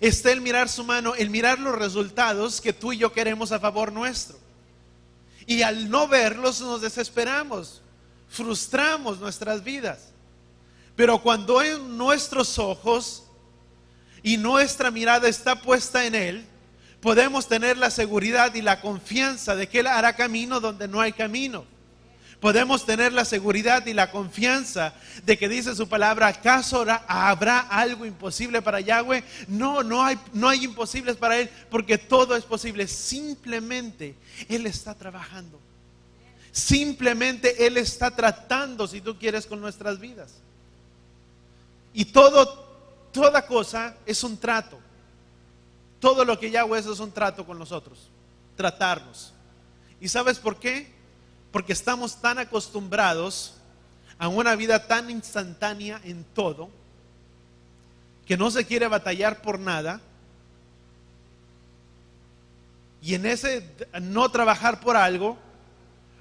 está en mirar su mano, en mirar los resultados que tú y yo queremos a favor nuestro. Y al no verlos nos desesperamos, frustramos nuestras vidas. Pero cuando en nuestros ojos y nuestra mirada está puesta en Él, podemos tener la seguridad y la confianza de que Él hará camino donde no hay camino. Podemos tener la seguridad y la confianza de que dice su palabra, ¿acaso habrá algo imposible para Yahweh? No hay imposibles para Él, porque todo es posible. Simplemente Él está trabajando. Simplemente Él está tratando, si tú quieres, con nuestras vidas. Y toda cosa es un trato. Todo lo que Yahweh es un trato con nosotros. Tratarnos. ¿Y sabes por qué? Porque estamos tan acostumbrados a una vida tan instantánea en todo, que no se quiere batallar por nada. Y en ese no trabajar por algo,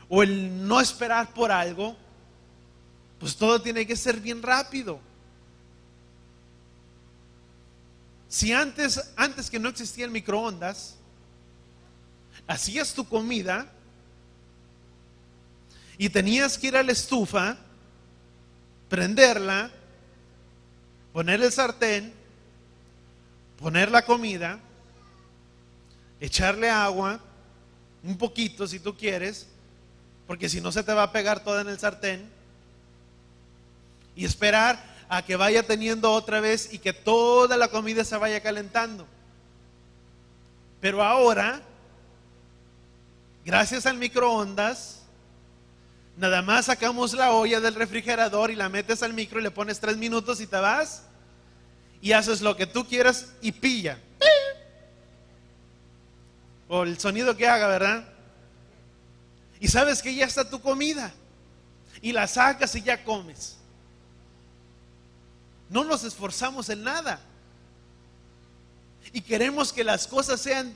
o el no esperar por algo, pues todo tiene que ser bien rápido. Si antes que no existía el microondas, hacías tu comida y tenías que ir a la estufa, prenderla, poner el sartén, poner la comida, echarle agua, un poquito si tú quieres, porque si no se te va a pegar toda en el sartén. y esperar a que vaya teniendo otra vez y que toda la comida se vaya calentando. Pero ahora, gracias al microondas, nada más sacamos la olla del refrigerador y la metes al micro y le pones 3 minutos y te vas y haces lo que tú quieras y pilla. O el sonido que haga, ¿verdad? Y sabes que ya está tu comida y la sacas y ya comes. No nos esforzamos en nada y queremos que las cosas sean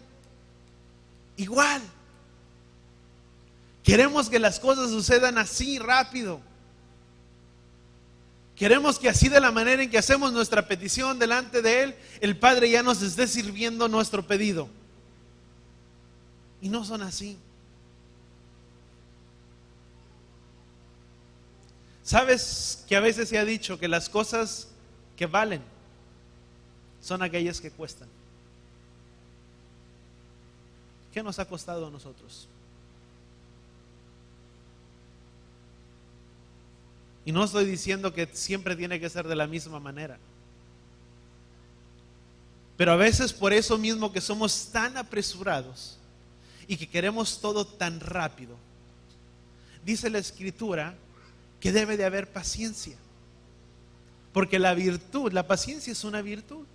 igual. Queremos que las cosas sucedan así rápido. Queremos que así, de la manera en que hacemos nuestra petición delante de Él, el Padre ya nos esté sirviendo nuestro pedido. Y no son así. ¿Sabes que a veces se ha dicho que las cosas que valen son aquellas que cuestan? ¿Qué nos ha costado a nosotros? Y no estoy diciendo que siempre tiene que ser de la misma manera. Pero a veces por eso mismo que somos tan apresurados y que queremos todo tan rápido, dice la Escritura que debe de haber paciencia. Porque la virtud, la paciencia es una virtud.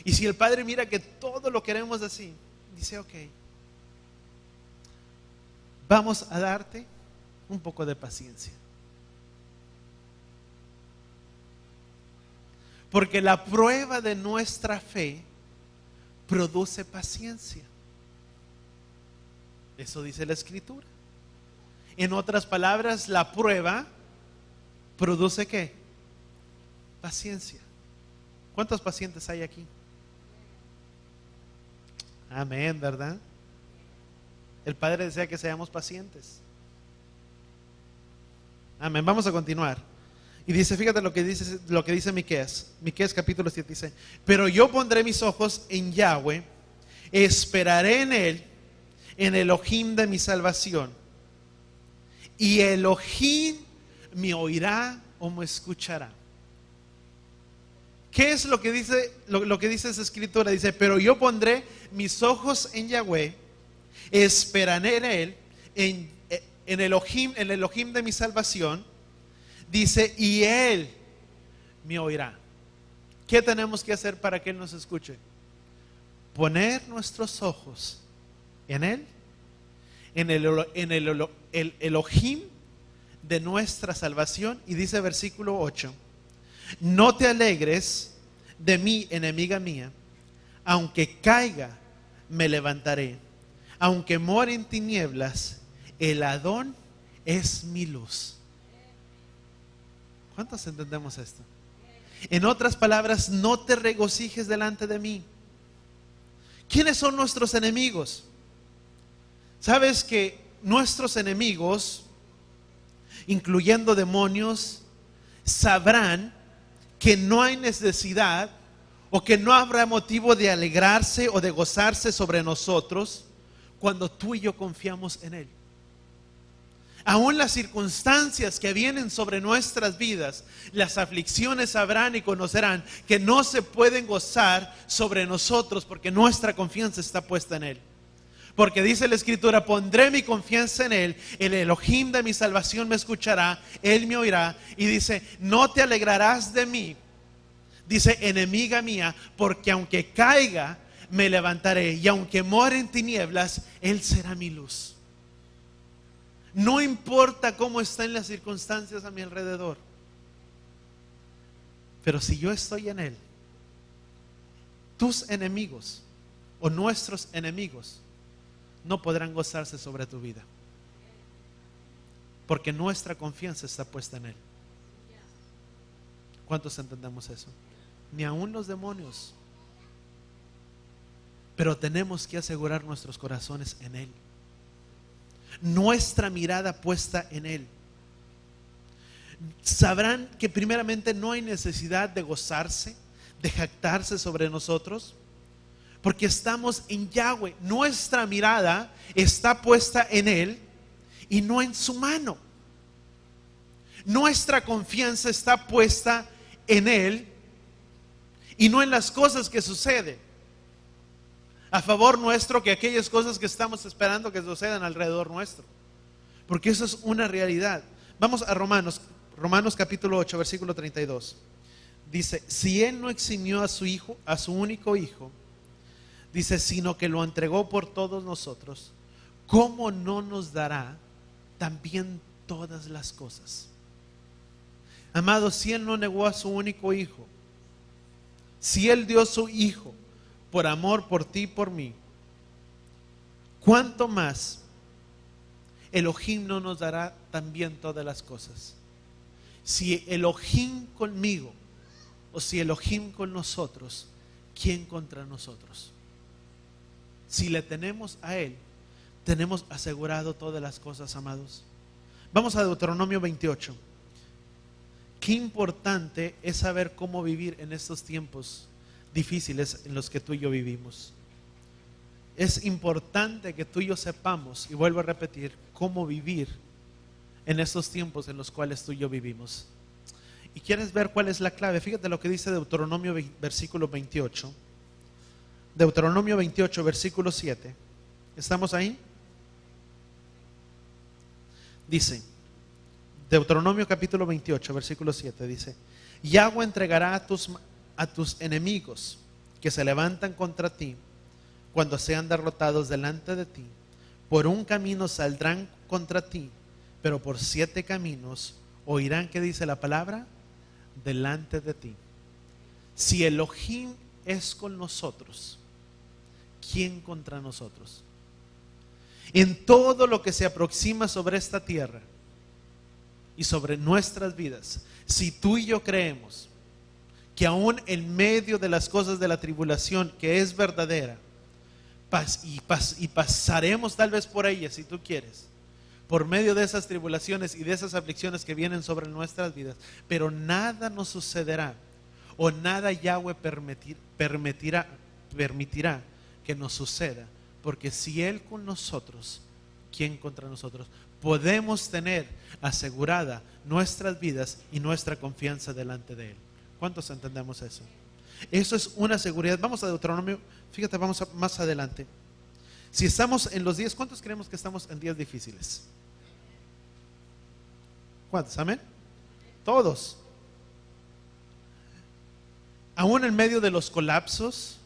Y si el Padre mira que todo lo queremos así, dice: ok, vamos a darte un poco de paciencia. Porque la prueba de nuestra fe produce paciencia. Eso dice la Escritura. En otras palabras, la prueba produce ¿qué? Paciencia. ¿Cuántos pacientes hay aquí? Amén, ¿verdad? El Padre desea que seamos pacientes. Amén. Vamos a continuar. Y dice, fíjate lo que dice Miqueas. Miqueas capítulo 7 dice: pero yo pondré mis ojos en Yahweh, esperaré en Él, en Elohim de mi salvación. Y Elohim me oirá o me escuchará. ¿Qué es lo que dice lo que dice esa escritura? Dice: pero yo pondré mis ojos en Yahweh, esperaré en Él, en Elohim de mi salvación. Dice: y Él me oirá. ¿Qué tenemos que hacer para que Él nos escuche? Poner nuestros ojos en Él, en el Elohim de nuestra salvación. Y dice versículo 8: no te alegres de mí, enemiga mía, aunque caiga me levantaré, aunque more en tinieblas, el Adón es mi luz. ¿Cuántos entendemos esto? En otras palabras, no te regocijes delante de mí. ¿Quiénes son nuestros enemigos? ¿Sabes que nuestros enemigos, incluyendo demonios, sabrán que no hay necesidad o que no habrá motivo de alegrarse o de gozarse sobre nosotros cuando tú y yo confiamos en Él? Aún las circunstancias que vienen sobre nuestras vidas, las aflicciones, sabrán y conocerán que no se pueden gozar sobre nosotros porque nuestra confianza está puesta en Él. Porque dice la Escritura: pondré mi confianza en Él, el Elohim de mi salvación me escuchará, Él me oirá. Y dice: no te alegrarás de mí, dice, enemiga mía, porque aunque caiga me levantaré, y aunque more en tinieblas, Él será mi luz. No importa cómo están las circunstancias a mi alrededor, pero si yo estoy en Él, tus enemigos o nuestros enemigos no podrán gozarse sobre tu vida, porque nuestra confianza está puesta en Él. ¿Cuántos entendemos eso? Ni aún los demonios. Pero tenemos que asegurar nuestros corazones en Él, nuestra mirada puesta en Él. Sabrán que primeramente no hay necesidad de gozarse, de jactarse sobre nosotros, porque estamos en Yahweh. Nuestra mirada está puesta en Él y no en su mano. Nuestra confianza está puesta en Él y no en las cosas que suceden a favor nuestro, que aquellas cosas que estamos esperando que sucedan alrededor nuestro, porque eso es una realidad. Vamos a Romanos capítulo 8 versículo 32. Dice: si Él no eximió a su hijo, a su único hijo, dice, sino que lo entregó por todos nosotros, ¿cómo no nos dará también todas las cosas? Amados, si Él no negó a su único hijo, si Él dio su hijo por amor por ti y por mí, ¿cuánto más Elohim no nos dará también todas las cosas? Si Elohim conmigo, o si Elohim con nosotros, ¿quién contra nosotros? Si le tenemos a Él, tenemos asegurado todas las cosas, amados. Vamos a Deuteronomio 28. Qué importante es saber cómo vivir en estos tiempos difíciles en los que tú y yo vivimos. Es importante que tú y yo sepamos, y vuelvo a repetir, cómo vivir en estos tiempos en los cuales tú y yo vivimos. ¿Y quieres ver cuál es la clave? Fíjate lo que dice Deuteronomio versículo 28. Deuteronomio 28 versículo 7. ¿Estamos ahí? Dice, Deuteronomio capítulo 28 versículo 7 dice: Yahweh entregará a tus enemigos que se levantan contra ti cuando sean derrotados delante de ti. Por un camino saldrán contra ti, pero por 7 caminos oirán, ¿qué dice la palabra? Delante de ti. Si Elohim es con nosotros, ¿quién contra nosotros? En todo lo que se aproxima sobre esta tierra y sobre nuestras vidas, si tú y yo creemos que aún en medio de las cosas de la tribulación, que es verdadera, y pasaremos tal vez por ella, si tú quieres, por medio de esas tribulaciones y de esas aflicciones que vienen sobre nuestras vidas, pero nada nos sucederá, o nada Yahweh permitirá que nos suceda, porque si Él con nosotros, ¿quién contra nosotros? Podemos tener asegurada nuestras vidas y nuestra confianza delante de Él. ¿Cuántos entendemos eso? Eso es una seguridad. Vamos a Deuteronomio, fíjate, vamos más adelante. Si estamos en los días, ¿cuántos creemos que estamos en días difíciles? ¿Cuántos? ¿Amén? Todos. Aún en medio de los colapsos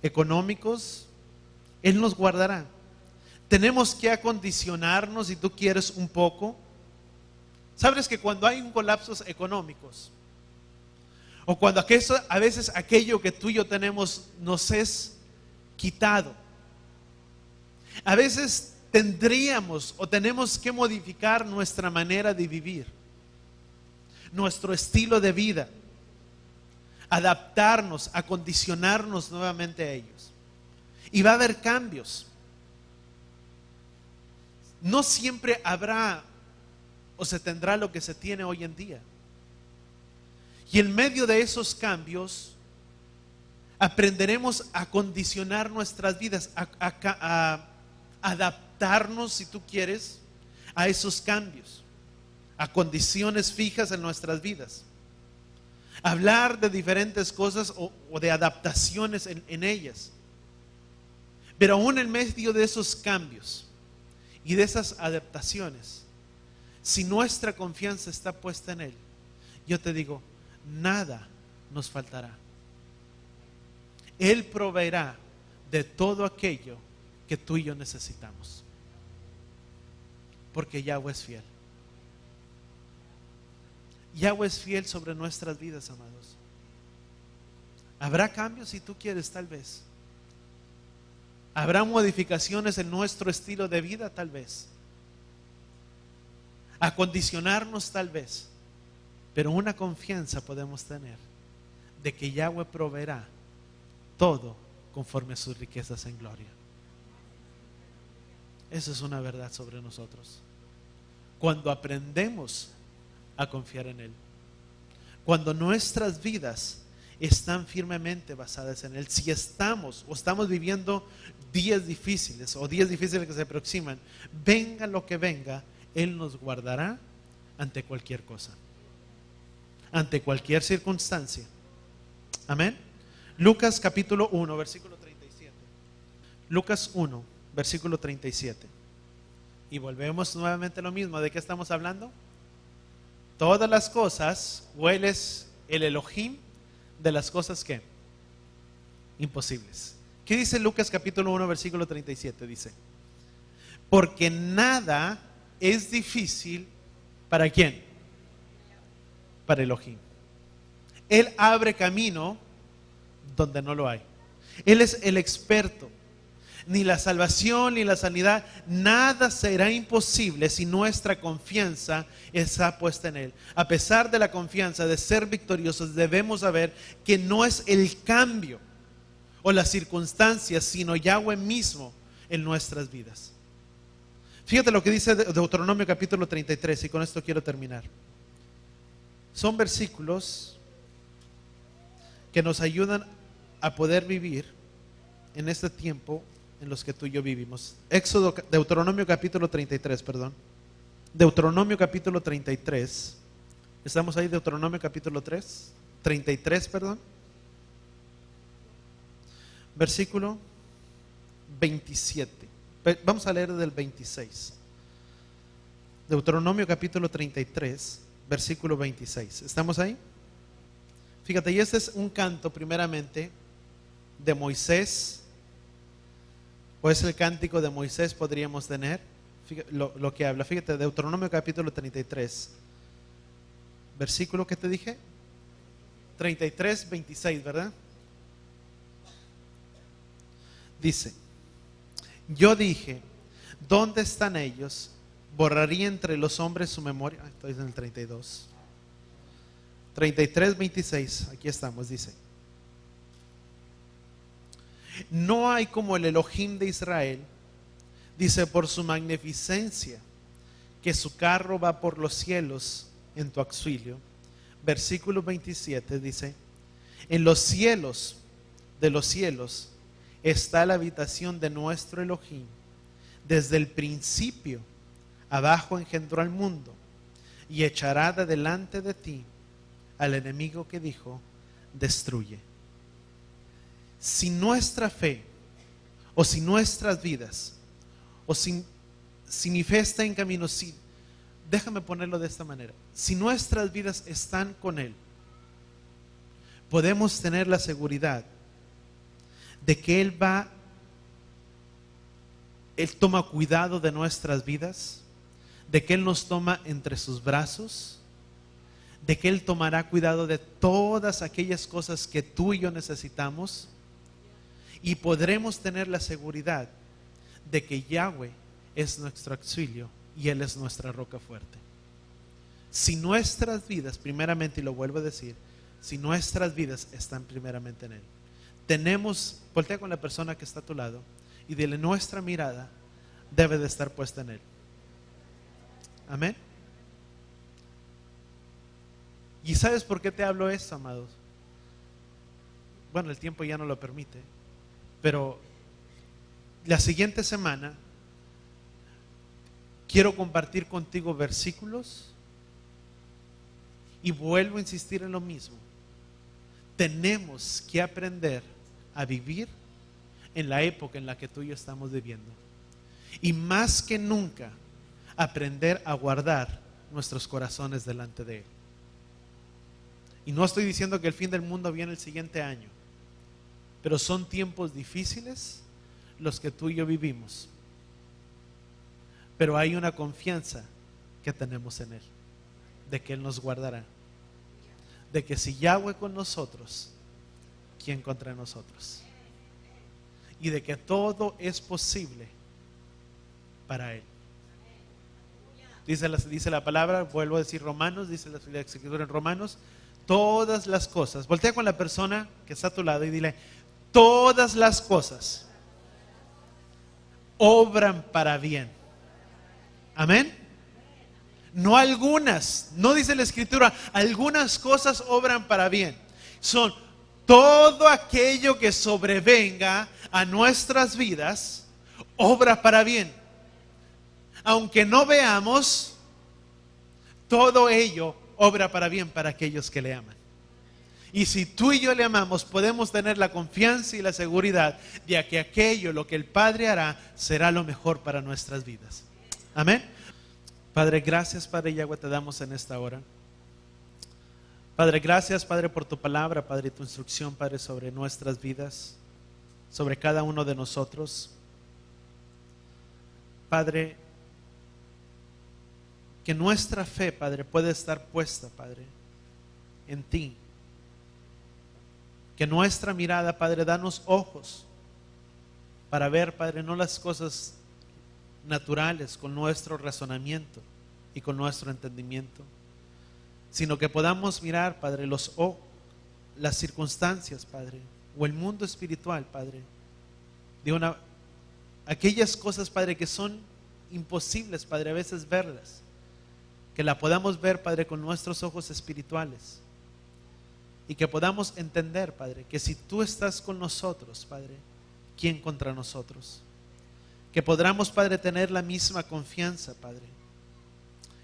económicos, Él nos guardará. Tenemos que acondicionarnos, si tú quieres, un poco. Sabes que cuando hay un colapsos económicos, o cuando a veces aquello que tú y yo tenemos nos es quitado, a veces tendríamos o tenemos que modificar nuestra manera de vivir, nuestro estilo de vida, adaptarnos, acondicionarnos nuevamente a ellos. Y va a haber cambios. No siempre habrá o se tendrá lo que se tiene hoy en día. Y en medio de esos cambios aprenderemos a condicionar nuestras vidas, a adaptarnos, si tú quieres, a esos cambios, a condiciones fijas en nuestras vidas. Hablar de diferentes cosas o de adaptaciones en ellas. Pero aún en medio de esos cambios y de esas adaptaciones, si nuestra confianza está puesta en Él, yo te digo, nada nos faltará. Él proveerá de todo aquello que tú y yo necesitamos, porque Yahweh es fiel. Yahweh es fiel sobre nuestras vidas, amados. Habrá cambios si tú quieres, tal vez. Habrá modificaciones en nuestro estilo de vida, tal vez. Acondicionarnos, tal vez. Pero una confianza podemos tener de que Yahweh proveerá todo conforme a sus riquezas en gloria. Eso es una verdad sobre nosotros. Cuando aprendemos a confiar en Él, cuando nuestras vidas están firmemente basadas en Él. Si estamos o estamos viviendo días difíciles o días difíciles que se aproximan, venga lo que venga, Él nos guardará ante cualquier cosa, ante cualquier circunstancia. Amén. Lucas capítulo 1, versículo 37. Lucas 1, versículo 37. Y volvemos nuevamente a lo mismo. ¿De qué estamos hablando? Todas las cosas, o Él es el Elohim de las cosas que imposibles. ¿Qué dice Lucas capítulo 1, versículo 37? Dice: porque nada es difícil ¿para quién? Para Elohim. Él abre camino donde no lo hay. Él es el experto. Ni la salvación ni la sanidad, nada será imposible si nuestra confianza está puesta en Él. A pesar de la confianza de ser victoriosos, debemos saber que no es el cambio o las circunstancias, sino Yahweh mismo en nuestras vidas. Fíjate lo que dice Deuteronomio capítulo 33, y con esto quiero terminar. Son versículos que nos ayudan a poder vivir en este tiempo en los que tú y yo vivimos. Deuteronomio capítulo 33, perdón. Deuteronomio capítulo 33. ¿Estamos ahí? Deuteronomio capítulo 33, perdón. Versículo 27. Vamos a leer del 26. Deuteronomio capítulo 33, versículo 26. ¿Estamos ahí? Fíjate, y este es un canto primeramente de Moisés, o es el cántico de Moisés, podríamos tener. Fíjate, lo que habla, fíjate, Deuteronomio capítulo 33, versículo que te dije, 33, 26, ¿verdad? Dice: yo dije, ¿dónde están ellos? Borraría entre los hombres su memoria. Estoy en el 32. 33, 26, aquí estamos, dice: no hay como el Elohim de Israel, dice, por su magnificencia, que su carro va por los cielos en tu auxilio. Versículo 27 dice: en los cielos de los cielos está la habitación de nuestro Elohim. Desde el principio abajo engendró al mundo, y echará de delante de ti al enemigo que dijo: destruye. Si nuestra fe, o si nuestras vidas, o si mi fe está en camino, déjame ponerlo de esta manera: si nuestras vidas están con Él, podemos tener la seguridad de que Él toma cuidado de nuestras vidas, de que Él nos toma entre sus brazos, de que Él tomará cuidado de todas aquellas cosas que tú y yo necesitamos, y podremos tener la seguridad de que Yahweh es nuestro auxilio y Él es nuestra roca fuerte. Si nuestras vidas, primeramente, y lo vuelvo a decir, si nuestras vidas están primeramente en Él, voltea con la persona que está a tu lado y dile: nuestra mirada debe de estar puesta en Él. Amén. ¿Y sabes por qué te hablo esto, amados? Bueno, el tiempo ya no lo permite, pero la siguiente semana quiero compartir contigo versículos, y vuelvo a insistir en lo mismo. Tenemos que aprender a vivir en la época en la que tú y yo estamos viviendo, y más que nunca aprender a guardar nuestros corazones delante de Él. Y no estoy diciendo que el fin del mundo viene el siguiente año, pero son tiempos difíciles los que tú y yo vivimos. Pero hay una confianza que tenemos en Él, de que Él nos guardará, de que si Yahweh con nosotros, ¿quién contra nosotros? Y de que todo es posible para Él. Dice la palabra, vuelvo a decir Romanos, dice la escritura en Romanos, todas las cosas. Voltea con la persona que está a tu lado y dile: todas las cosas obran para bien. Amén. No algunas, no dice la escritura, algunas cosas obran para bien. Son todo aquello que sobrevenga a nuestras vidas obra para bien. Aunque no veamos, todo ello obra para bien para aquellos que le aman. Y si tú y yo le amamos, podemos tener la confianza y la seguridad de que aquello, lo que el Padre hará, será lo mejor para nuestras vidas. Amén. Padre, gracias, Padre Yahweh, te damos en esta hora. Padre, gracias, Padre, por tu palabra, Padre, y tu instrucción, Padre, sobre nuestras vidas, sobre cada uno de nosotros. Padre, que nuestra fe, Padre, pueda estar puesta, Padre, en ti. Que nuestra mirada, Padre, danos ojos para ver, Padre, no las cosas naturales con nuestro razonamiento y con nuestro entendimiento, sino que podamos mirar, Padre, las circunstancias, Padre, o el mundo espiritual, Padre, aquellas cosas, Padre, que son imposibles, Padre, a veces verlas, que la podamos ver, Padre, con nuestros ojos espirituales. Y que podamos entender, Padre, que si tú estás con nosotros, Padre, ¿quién contra nosotros? Que podamos, Padre, tener la misma confianza, Padre,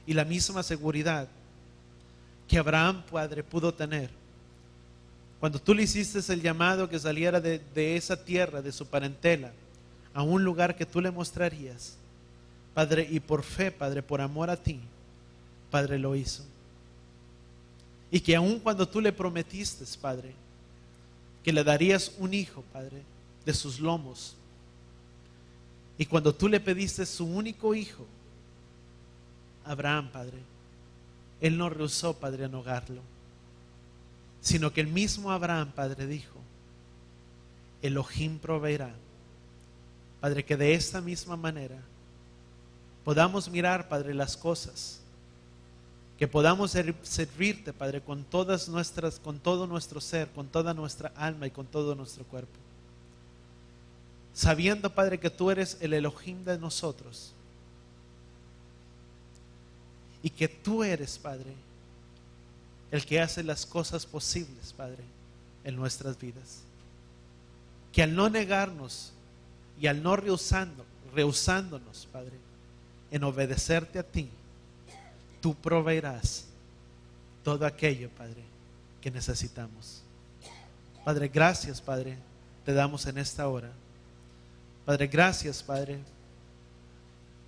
y la misma seguridad que Abraham, Padre, pudo tener. Cuando tú le hiciste el llamado que saliera de esa tierra, de su parentela, a un lugar que tú le mostrarías, Padre, y por fe, Padre, por amor a ti, Padre, lo hizo. Y que aun cuando tú le prometiste, Padre, que le darías un hijo, Padre, de sus lomos, y cuando tú le pediste su único hijo, Abraham, Padre, él no rehusó, Padre, a negarlo, sino que el mismo Abraham, Padre, dijo: Elohim proveerá. Padre, que de esta misma manera podamos mirar, Padre, las cosas, que podamos servirte, Padre, con todo nuestro ser, con toda nuestra alma y con todo nuestro cuerpo, sabiendo, Padre, que tú eres el Elohim de nosotros y que tú eres, Padre, el que hace las cosas posibles, Padre, en nuestras vidas. Que al no negarnos y al no rehusándonos, Padre, en obedecerte a ti, tú proveerás todo aquello, Padre, que necesitamos. Padre, gracias, Padre, te damos en esta hora. Padre, gracias, Padre,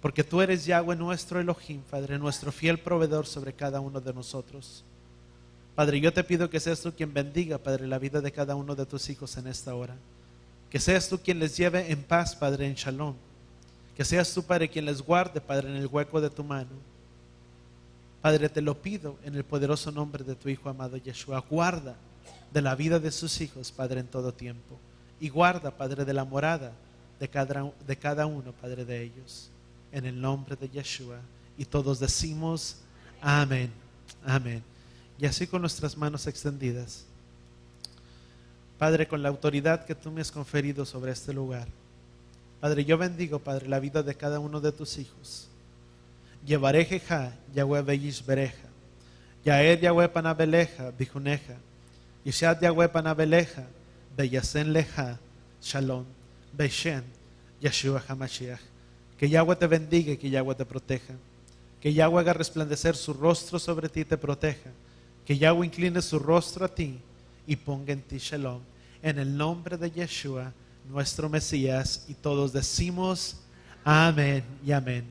porque tú eres Yahweh, nuestro Elohim, Padre, nuestro fiel proveedor sobre cada uno de nosotros. Padre, yo te pido que seas tú quien bendiga, Padre, la vida de cada uno de tus hijos en esta hora. Que seas tú quien les lleve en paz, Padre, en shalom. Que seas tú, Padre, quien les guarde, Padre, en el hueco de tu mano. Padre, te lo pido en el poderoso nombre de tu Hijo amado Yeshua. Guarda de la vida de sus hijos, Padre, en todo tiempo. Y guarda, Padre, de la morada de cada uno, Padre, de ellos. En el nombre de Yeshua. Y todos decimos amén, amén. Y así con nuestras manos extendidas, Padre, con la autoridad que tú me has conferido sobre este lugar, Padre, yo bendigo, Padre, la vida de cada uno de tus hijos. Llevaré jeja, Yahweh Beyish Bereja, Yaer Yahweh Panabeleja, Bijuneja, Yishad Yahweh Panabeleja, Beyasen Leja, Shalom, Beishen, Yeshua HaMashiach. Que Yahweh te bendiga y que Yahweh te proteja. Que Yahweh haga resplandecer su rostro sobre ti y te proteja. Que Yahweh incline su rostro a ti y ponga en ti Shalom. En el nombre de Yeshua, nuestro Mesías, y todos decimos amén y amén.